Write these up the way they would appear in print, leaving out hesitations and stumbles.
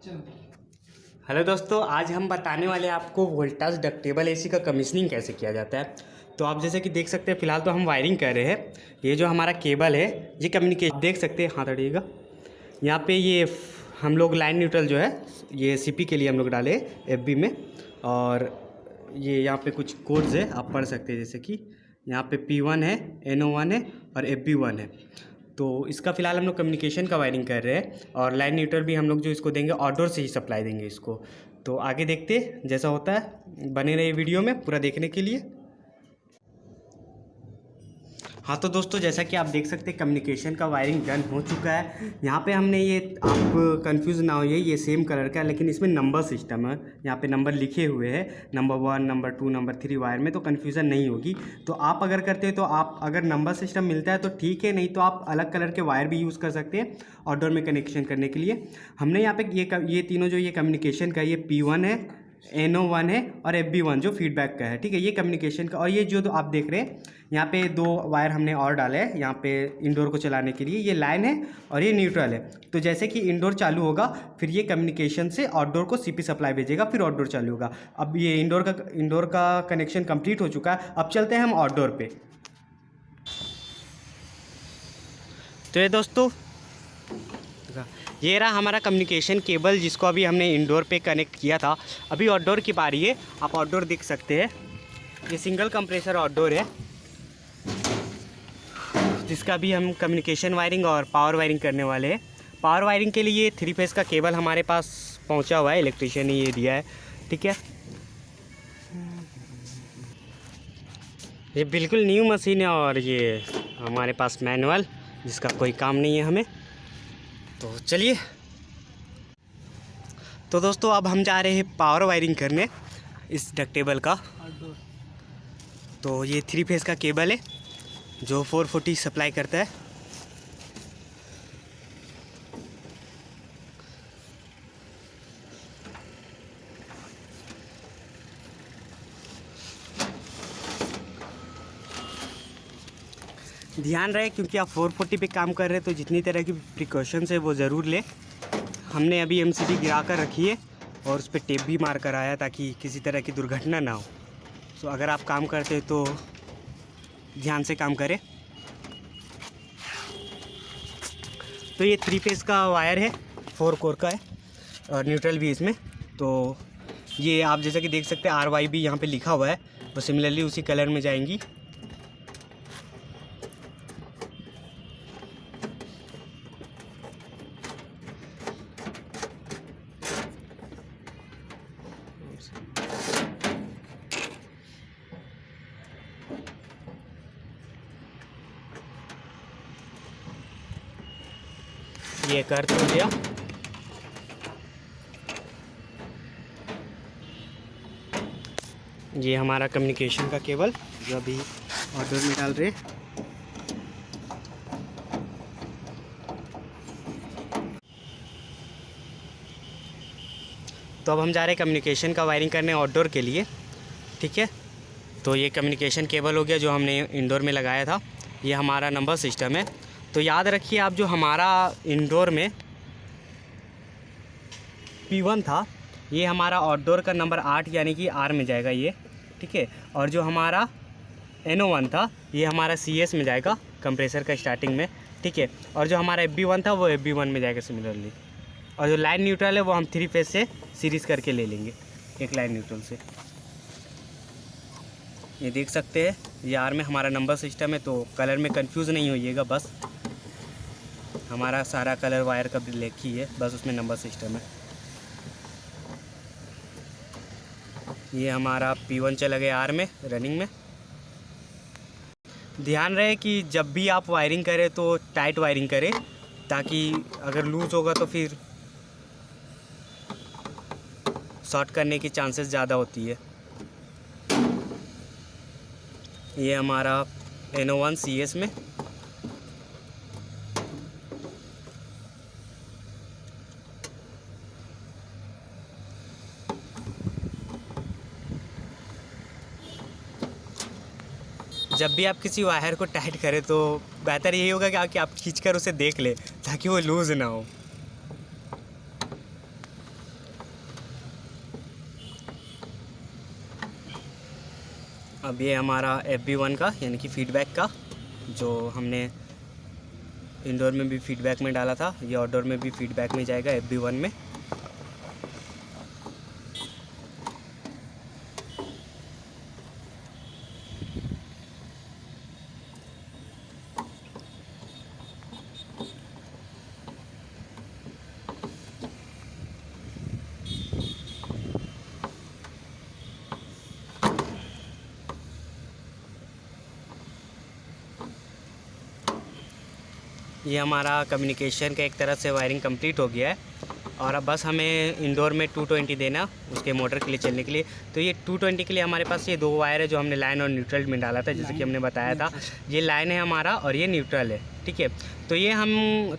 Hello दोस्तों, आज हम बताने वाले हैं आपको वोल्टास डक्टेबल एसी का कमीशनिंग कैसे किया जाता है। तो आप जैसे कि देख सकते हैं, फ़िलहाल तो हम वायरिंग कर रहे हैं। ये जो हमारा केबल है, ये कम्युनिकेशन देख सकते हैं, हाथ हटिएगा। यहाँ पे ये हम लोग लाइन न्यूट्रल जो है, ये सीपी के लिए हम लोग डाले एफबी में। और ये यहाँ पे कुछ कोड्स है, आप पढ़ सकते हैं। जैसे कि यहाँ पे P1 है, NO1 है और FB1 है। तो इसका फ़िलहाल हम लोग कम्युनिकेशन का वायरिंग कर रहे हैं। और लाइन न्यूट्रल भी हम लोग जो इसको देंगे, आउटडोर से ही सप्लाई देंगे इसको। तो आगे देखते जैसा होता है, बने रहिए वीडियो में पूरा देखने के लिए। हाँ तो दोस्तों, जैसा कि आप देख सकते हैं, कम्युनिकेशन का वायरिंग डन हो चुका है। यहाँ पे हमने ये, आप कंफ्यूज ना होइए, ये सेम कलर का है लेकिन इसमें नंबर सिस्टम है। यहाँ पे नंबर लिखे हुए हैं, नंबर 1, नंबर 2, नंबर 3 वायर में, तो कन्फ्यूज़न नहीं होगी। तो आप अगर करते हैं तो आप, अगर नंबर सिस्टम मिलता है तो ठीक है, नहीं तो आप अलग कलर के वायर भी यूज़ कर सकते हैं आउटडोर में कनेक्शन करने के लिए। हमने यहाँ पे ये तीनों जो ये कम्युनिकेशन का, ये P1 है, NO1 है और FB1 जो फीडबैक का है, ठीक है, ये कम्युनिकेशन का। और ये जो आप देख रहे हैं, यहाँ पे 2 वायर हमने और डाले हैं यहाँ पे इंडोर को चलाने के लिए। ये लाइन है और ये न्यूट्रल है। तो जैसे कि इंडोर चालू होगा, फिर ये कम्युनिकेशन से आउटडोर को सीपी सप्लाई भेजेगा, फिर आउटडोर चालू होगा। अब ये इंडोर का कनेक्शन कंप्लीट हो चुका है। अब चलते हैं हम आउटडोर पे। तो ये दोस्तों, ये रहा हमारा कम्युनिकेशन केबल, जिसको अभी हमने इंडोर पे कनेक्ट किया था। अभी आउटडोर की बारी है। आप आउटडोर देख सकते हैं, ये सिंगल कंप्रेसर आउटडोर है, जिसका भी हम कम्युनिकेशन वायरिंग और पावर वायरिंग करने वाले हैं। पावर वायरिंग के लिए 3 फेस का केबल हमारे पास पहुंचा हुआ है, इलेक्ट्रिशियन ने ये दिया है, ठीक है। ये बिल्कुल न्यू मशीन है और ये हमारे पास मैनुअल, जिसका कोई काम नहीं है हमें। तो चलिए, तो दोस्तों अब हम जा रहे हैं पावर वायरिंग करने इस डक्टेबल का। तो ये 3 फेस का केबल है जो 440 सप्लाई करता है। ध्यान रहे, क्योंकि आप 440 पे काम कर रहे हैं तो जितनी तरह की प्रिकॉशंस है वो ज़रूर लें। हमने अभी MCB गिरा कर रखी है और उस पर टेप भी मार कर आया, ताकि किसी तरह की दुर्घटना ना हो। तो अगर आप काम करते हैं तो ध्यान से काम करें। तो ये 3 फेस का वायर है, 4 कोर का है और न्यूट्रल भी इसमें। तो ये आप जैसा कि देख सकते हैं, RYB यहाँ पे लिखा हुआ है, वो सिमिलरली उसी कलर में जाएंगी। ये कर तो दिया। ये हमारा कम्युनिकेशन का केबल जो अभी ऑर्डर में डाल रहे हैं। तो अब हम जा रहे हैं कम्युनिकेशन का वायरिंग करने आउटडोर के लिए, ठीक है। तो ये कम्युनिकेशन केबल हो गया जो हमने इंडोर में लगाया था। ये हमारा नंबर सिस्टम है। तो याद रखिए आप, जो हमारा इंडोर में P1 था, ये हमारा आउटडोर का नंबर 8 यानी कि R में जाएगा ये, ठीक है। और जो हमारा NO1 था, ये हमारा CS में जाएगा, कंप्रेसर का स्टार्टिंग में, ठीक है। और जो हमारा FB1 था वो FB1 में जाएगा सिमिलरली। और जो लाइन न्यूट्रल है वो हम 3 फेस से सीरीज़ करके ले लेंगे एक लाइन न्यूट्रल से। ये देख सकते हैं, ये R में हमारा नंबर सिस्टम है। तो कलर में कंफ्यूज नहीं होइएगा, बस हमारा सारा कलर वायर का ब्लैक ही है, बस उसमें नंबर सिस्टम है। ये हमारा P1 चला गया R में रनिंग में। ध्यान रहे कि जब भी आप वायरिंग करें तो टाइट वायरिंग करें, ताकि अगर लूज़ होगा तो फिर शॉर्ट करने की चांसेस ज़्यादा होती है। ये हमारा NO1 CS में। जब भी आप किसी वायर को टाइट करें तो बेहतर यही होगा कि आप खींचकर उसे देख लें, ताकि वो लूज़ ना हो। अब ये हमारा FB1 का यानी कि फीडबैक का, जो हमने इंडोर में भी फीडबैक में डाला था, ये आउटडोर में भी फीडबैक में जाएगा FB1 में। ये हमारा कम्युनिकेशन का एक तरह से वायरिंग कंप्लीट हो गया है, और अब बस हमें इंडोर में 220 देना उसके मोटर के लिए चलने के लिए। तो ये 220 के लिए हमारे पास ये 2 वायर है जो हमने लाइन और न्यूट्रल में डाला था, जैसे कि हमने बताया था। ये लाइन है हमारा और ये न्यूट्रल है, ठीक है। तो ये हम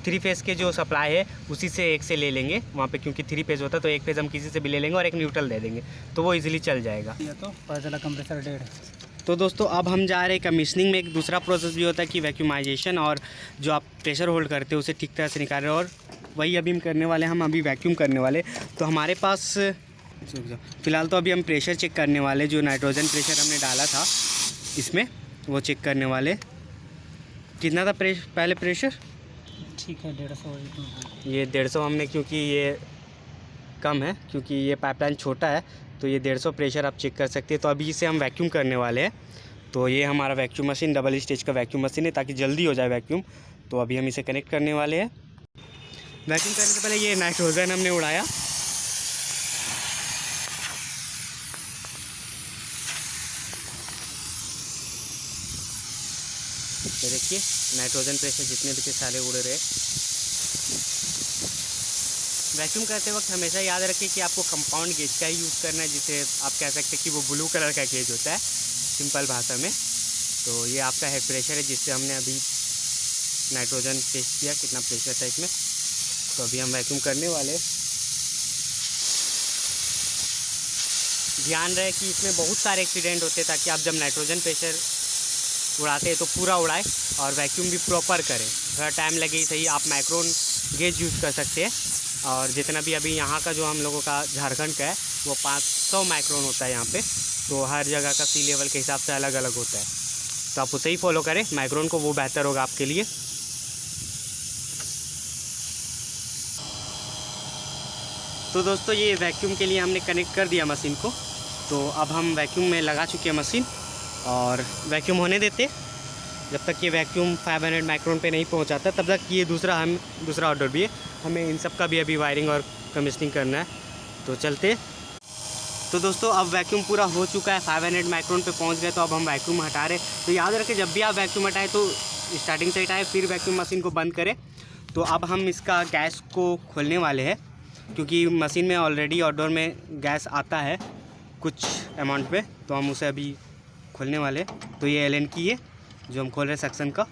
3 फेज़ के जो सप्लाई है उसी से एक से ले लेंगे वहाँ पे, क्योंकि 3 फेज़ होता है तो एक फेज़ हम किसी से भी ले लेंगे और एक न्यूट्रल दे देंगे, तो वो ईजिली चल जाएगा। तो पता चला कंप्रेसर डेड है। तो दोस्तों अब हम जा रहे हैं कमीशनिंग में। एक दूसरा प्रोसेस भी होता है कि वैक्यूमाइजेशन, और जो आप प्रेशर होल्ड करते हो उसे ठीक तरह से निकाल रहे हो, और वही अभी हम करने वाले हैं। हम अभी वैक्यूम करने वाले। तो हमारे पास फ़िलहाल तो अभी हम प्रेशर चेक करने वाले, जो नाइट्रोजन प्रेशर हमने डाला था इसमें वो चेक करने वाले। कितना था पहले प्रेशर? ठीक है 150। ये 150 हमने, क्योंकि ये कम है, क्योंकि ये पाइपलाइन छोटा है, तो ये 150 प्रेशर आप चेक कर सकते हैं। तो अभी इसे हम वैक्यूम करने वाले हैं। तो ये हमारा वैक्यूम मशीन डबल स्टेज का वैक्यूम मशीन है, ताकि जल्दी हो जाए वैक्यूम। तो अभी हम इसे कनेक्ट करने वाले हैं। वैक्यूम करने से पहले ये नाइट्रोजन हमने उड़ाया। ये देखिए नाइट्रोजन प्रेशर जितने भी थे सारे उड़ रहे। वैक्यूम करते वक्त हमेशा याद रखिए कि आपको कंपाउंड गेज का ही यूज़ करना है, जिसे आप कह सकते हैं कि वो ब्लू कलर का गेज होता है सिंपल भाषा में। तो ये आपका हेड प्रेशर है, जिससे हमने अभी नाइट्रोजन टेस्ट किया कितना प्रेशर था इसमें। तो अभी हम वैक्यूम करने वाले। ध्यान रहे कि इसमें बहुत सारे एक्सीडेंट होते हैं, ताकि आप जब नाइट्रोजन प्रेशर उड़ाते हैं तो पूरा उड़ाए और वैक्यूम भी प्रॉपर करें। थोड़ा टाइम लगे ही सही, आप माइक्रोन गेज यूज़ कर सकते हैं। और जितना भी अभी यहाँ का जो हम लोगों का झारखंड का है वो 500 माइक्रोन होता है यहाँ पे। तो हर जगह का सी लेवल के हिसाब से अलग अलग होता है, तो आप उसे ही फॉलो करें माइक्रोन को, वो बेहतर होगा आपके लिए। तो दोस्तों ये वैक्यूम के लिए हमने कनेक्ट कर दिया मशीन को। तो अब हम वैक्यूम में लगा चुके हैं मशीन, और वैक्यूम होने देते। जब तक ये वैक्यूम 500 माइक्रोन पे नहीं पहुंचाता तब तक ये दूसरा ऑर्डर भी है, हमें इन सब का भी अभी वायरिंग और कमीशनिंग करना है। तो चलते। तो दोस्तों अब वैक्यूम पूरा हो चुका है, 500 माइक्रोन पे पहुंच गए। तो अब हम वैक्यूम हटा रहे। तो याद रखें जब भी आप वैक्यूम हटाएं तो स्टार्टिंग से हटाएं, फिर वैक्यूम मशीन को बंद करें। तो अब हम इसका गैस को खोलने वाले हैं, क्योंकि मशीन में ऑलरेडी आउटडोर में गैस आता है कुछ अमाउंट पे, तो हम उसे अभी खोलने वाले। तो ये एलन की है जो हम खोल रहे हैं सक्शन का,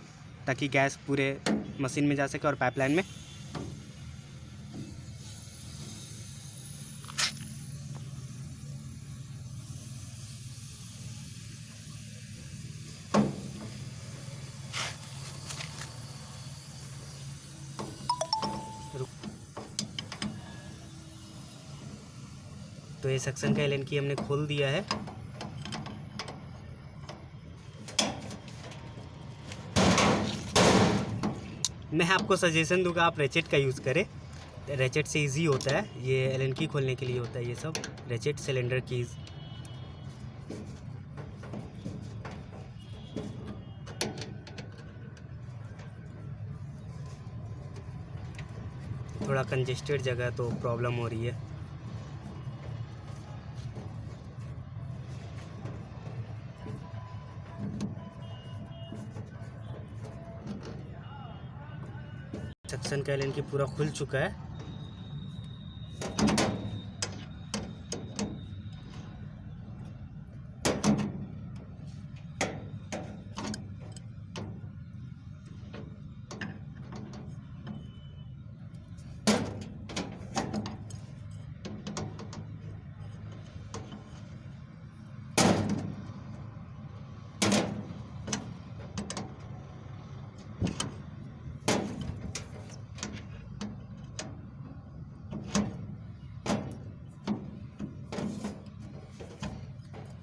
ताकि गैस पूरे मशीन में जा सके और पाइपलाइन में। तो ये सक्शन का एलन की हमने खोल दिया है। मैं आपको सजेशन दूंगा आप रेचेट का यूज़ करें, रेचेट से इजी होता है। ये एलन की खोलने के लिए होता है ये सब, रेचेट सिलेंडर कीज़। थोड़ा कंजेस्टेड जगह तो प्रॉब्लम हो रही है। सक्शन का एलन की पूरा खुल चुका है।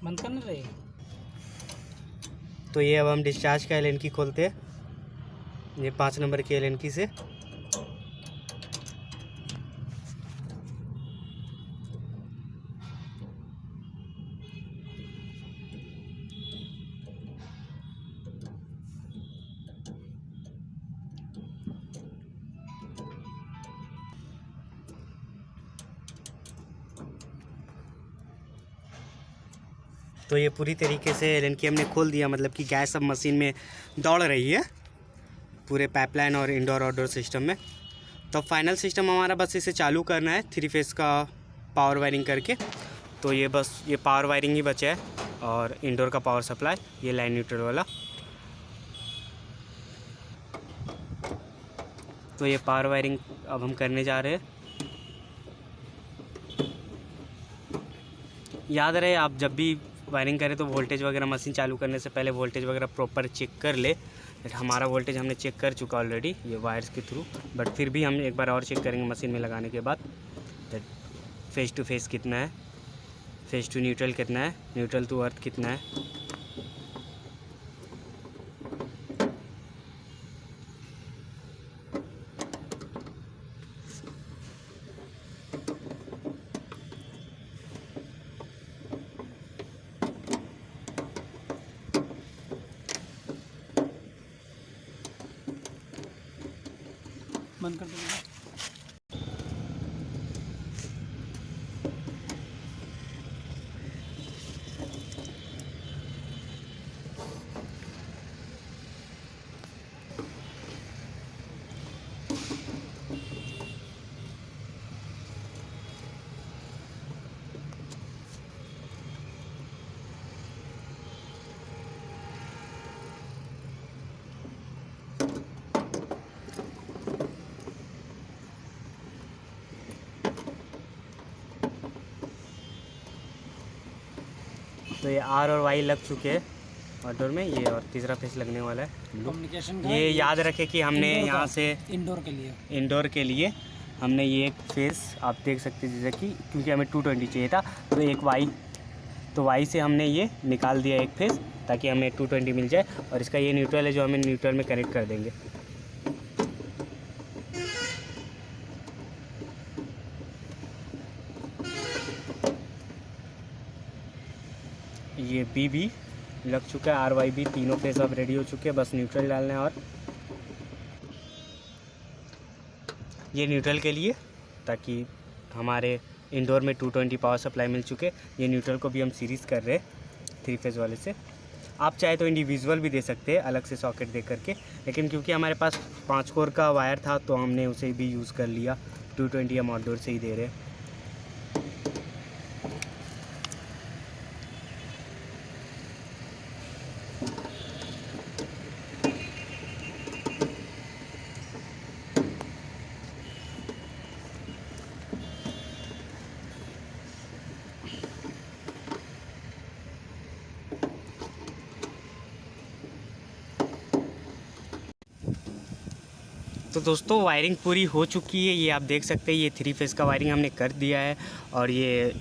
बंद करना रहेगा। तो ये अब हम डिस्चार्ज का एल की खोलते हैं, ये 5 नंबर की एल की से। तो ये पूरी तरीके से एल की हमने खोल दिया, मतलब कि गैस अब मशीन में दौड़ रही है पूरे पाइपलाइन और इंडोर आउटडोर सिस्टम में। तो फाइनल सिस्टम हमारा बस इसे चालू करना है 3 फेज़ का पावर वायरिंग करके। तो ये बस ये पावर वायरिंग ही बचा है और इंडोर का पावर सप्लाई, ये लाइन न्यूट्रल वाला। तो ये पावर वायरिंग अब हम करने जा रहे हैं। याद रहे आप जब भी वायरिंग करें तो वोल्टेज वगैरह मशीन चालू करने से पहले वोल्टेज वगैरह प्रॉपर चेक कर ले। बट हमारा वोल्टेज हमने चेक कर चुका ऑलरेडी ये वायर्स के थ्रू, बट फिर भी हम एक बार और चेक करेंगे मशीन में लगाने के बाद। फेस टू फेस कितना है, फेस टू न्यूट्रल कितना है, न्यूट्रल टू अर्थ कितना है। बंद कर दो। तो ये आर और वाई लग चुके हैं आउटडोर में, ये और तीसरा फेस लगने वाला है। कम्युनिकेशन का ये याद रखें कि हमने यहाँ से इंडोर के लिए हमने ये एक फेस आप देख सकते हैं, जैसे कि क्योंकि हमें 220 चाहिए था तो एक वाई, तो वाई से हमने ये निकाल दिया एक फेस ताकि हमें 220 मिल जाए। और इसका ये न्यूट्रल है जो हमें न्यूट्रल में कनेक्ट कर देंगे। ये बी भी लग चुका है, आर वाई भी तीनों फेस अब रेडी हो चुके हैं, बस न्यूट्रल डालना है। और ये न्यूट्रल के लिए ताकि हमारे इंडोर में 220 पावर सप्लाई मिल चुके। ये न्यूट्रल को भी हम सीरीज़ कर रहे हैं 3 फेज़ वाले से। आप चाहे तो इंडिविजुअल भी दे सकते हैं अलग से सॉकेट दे करके, लेकिन क्योंकि हमारे पास 5 कोर का वायर था तो हमने उसे भी यूज़ कर लिया। 220 हम आउटडोर से ही दे रहे हैं। तो दोस्तों वायरिंग पूरी हो चुकी है, ये आप देख सकते हैं। ये 3 फेज़ का वायरिंग हमने कर दिया है और ये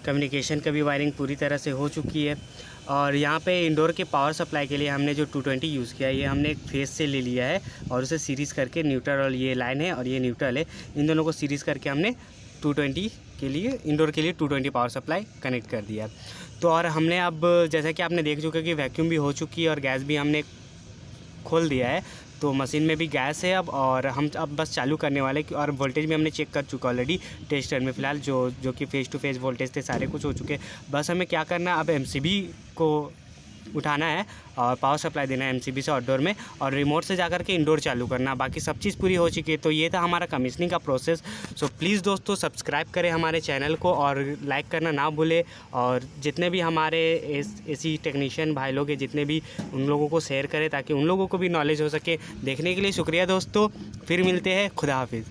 कम्युनिकेशन का भी वायरिंग पूरी तरह से हो चुकी है। और यहाँ पे इंडोर के पावर सप्लाई के लिए हमने जो 220 यूज़ किया है ये हमने एक फेस से ले लिया है और उसे सीरीज़ करके न्यूट्रल, और ये लाइन है और ये न्यूट्रल है, इन दोनों को सीरीज़ करके हमने 220 के लिए इंडोर के लिए 220 पावर सप्लाई कनेक्ट कर दिया। तो और हमने अब जैसा कि आपने देख चुका कि वैक्यूम भी हो चुकी है और गैस भी हमने खोल दिया है, तो मशीन में भी गैस है अब। और हम अब बस चालू करने वाले, और वोल्टेज भी हमने चेक कर चुका ऑलरेडी टेस्टर में फ़िलहाल, जो कि फेस टू फेस वोल्टेज थे सारे कुछ हो चुके। बस हमें क्या करना है, अब एमसीबी को उठाना है और पावर सप्लाई देना है एमसीबी से आउटडोर में, और रिमोट से जाकर के इंडोर चालू करना। बाकी सब चीज़ पूरी हो चुकी है। तो ये था हमारा कमीशनिंग का प्रोसेस। सो प्लीज़ दोस्तों सब्सक्राइब करें हमारे चैनल को और लाइक करना ना भूलें, और जितने भी हमारे एसी टेक्नीशियन भाई लोग हैं जितने भी, उन लोगों को शेयर करें ताकि उन लोगों को भी नॉलेज हो सके। देखने के लिए शुक्रिया दोस्तों, फिर मिलते हैं, खुदा हाफिज़।